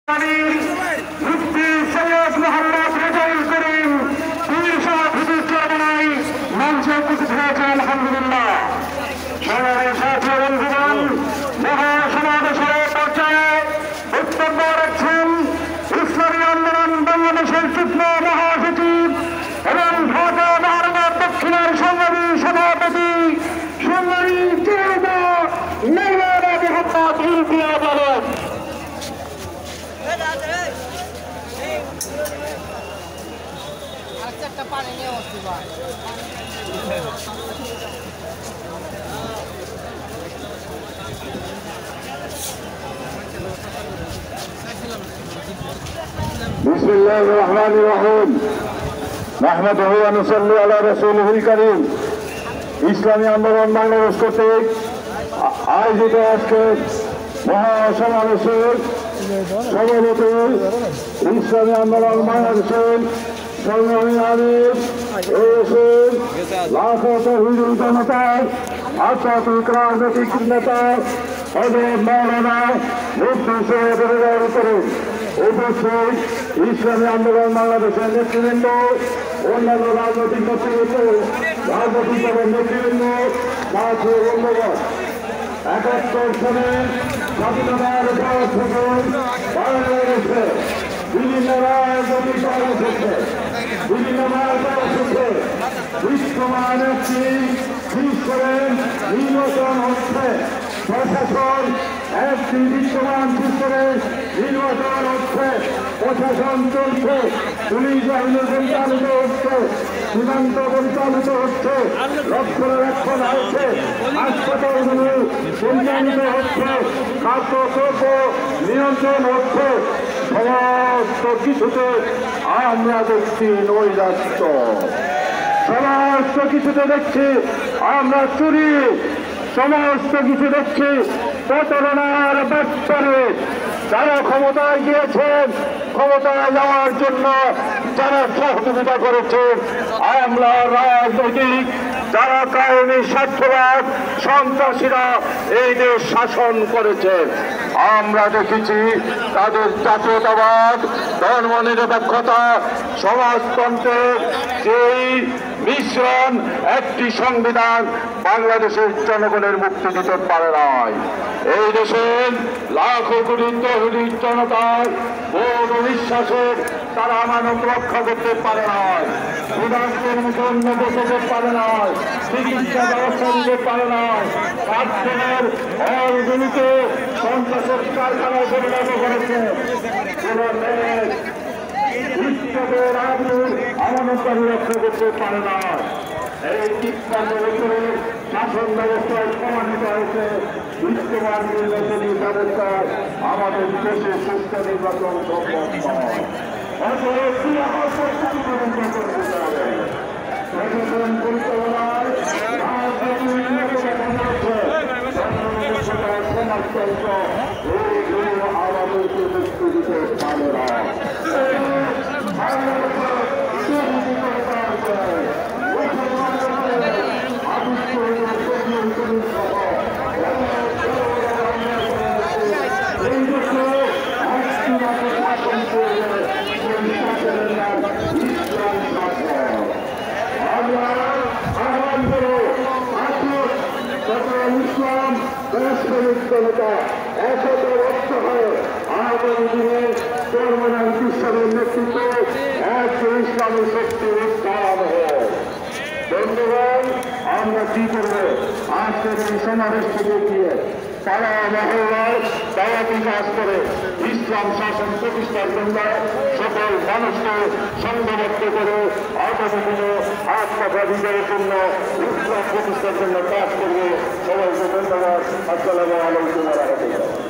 মুফতি সৈয়দ মোহাম্মদ রেজাউল করিম মঞ্চে উপস্থিত হয়েছে। আলহামদুলিল্লাহ সমাবেশ সাথী বন্ধুগণ, মহাসমাবেশের পর্যায়ে বক্তব্য রাখছেন ইসলামী আন্দোলন বাংলাদেশের যুগ্ম মহাসচিব এবং ঢাকা মহানগর দক্ষিণের সংগ্রামী সভাপতি সংগ্রামী মৌলানা মোহাম্মদ ইমতিয়াজ আলম। বিসমিল্লাহির রহমানির রহিম। নাহমাদুহু ওয়া নুসাল্লি আলা রাসূলিহিল কারীম। ইসলামী আন্দোলন বাংলাদেশ কর্তৃক আয়োজিত আজকে মহাসমাবেশের সভাপতি ইসলামী আন্দোলন বাংলাদেশের সংগ্রামী আমির লাখো তৌহিদি জনতা, আধ্যাত্মিক রাজনৈতিক নেতা হযরত মাওলানা মুফতি সৈয়দ রেজাউল করিম, উপস্থিত ইসলামী আন্দোলন বাংলাদেশের নেতৃবৃন্দ, অন্যান্য রাজনৈতিক নেতৃবৃন্দ, রাজনৈতিক দলের নেতৃবৃন্দ, সাথী বন্ধুগণ, ৭১ সালে স্বাধীনতার পর থেকে বাংলাদেশে বিভিন্ন রাজনৈতিক দল এসেছে, বিভিন্ন দল এসেছে। বিশ্বমান একটি সিস্টেমের নির্বাচন হচ্ছে, প্রশাসন একটি বিশ্বমান সিস্টেমের নির্বাচন হচ্ছে, প্রশাসন চলছে, পুলিশ বাহিনী পরিচালিত হচ্ছে, সীমান্ত পরিচালিত হচ্ছে, রক্ষণাবেক্ষণ হচ্ছে, হাসপাতালগুলো পরিচালিত হচ্ছে, খাদ্যদ্রব্য নিয়ন্ত্রণ হচ্ছে। সমস্ত কিছুতে আমরা দেখছি নৈরাজ্য, সমস্ত কিছুতে দেখছি আমরা চুরি, সমস্ত কিছু দেখছি প্রতারণার ব্যাপারে। যারা ক্ষমতায় গিয়েছেন, ক্ষমতায় যাওয়ার জন্য যারা সহযোগিতা করেছেন, আমরা রাজনৈতিক যারা কায়েমি স্বার্থবাদ সন্ত্রাসীরা এই দেশ শাসন করেছেন, আমরা দেখেছি তাদের জাতীয়তাবাদ, ধর্মনিরপেক্ষতা, সমাজতন্ত্রের যেই মিশ্রণ, একটি সংবিধান বাংলাদেশের জনগণের মুক্তি দিতে পারে নাই। এই দেশের লাখো কোটি তৌহিদি জনতার বোধ বিশ্বাসের তারা মানব রক্ষা করতে পারে নাই, ক্ষুধার্তের মতন বসতে পারে নাই, চিকিৎসা ব্যবস্থা দিতে পারে নাই, পাঠ্যের হলগুলিতে সন্ত্রাসের কারখানায় পরিণত করেছে। বিশ্বদের আগুন আমানতকারী রক্ষা করতে পারে না। এই ৫৩ বছরের শাসন ব্যবস্থায় প্রমাণিত হয়েছে বিশ্বমান নির্বাচনী ব্যবস্থায় আমাদের দেশে সুস্থ নির্বাচন সম্ভব নয়। প্রশাসন পরিচালনায় সমাজতন্ত্র এইগুলো আমাদেরকে মুক্তি দিতে পারে না। ইসলাম জনতা একত্র হয়ে আগামী দিনে চরমনান ইসলামের নেতৃত্বে একজন ইসলামী শক্তির উত্থান হয়। বন্ধুগণ, আমরা কি করবো? আজকের এই সমাবেশ থেকে গিয়ে তারা মহল্লার দাওয়াতি কাজ করে ইসলাম শাসন প্রতিষ্ঠার জন্য সকল মানুষকে সংঘবদ্ধ করে আগামী দিনে আত্মা বিজয়ের জন্য ইসলাম প্রতিষ্ঠার জন্য কাজ করবে। সবাইকে ধন্যবাদ। আসসালামু আলাইকুম ওয়া রাহমাতুল্লাহ।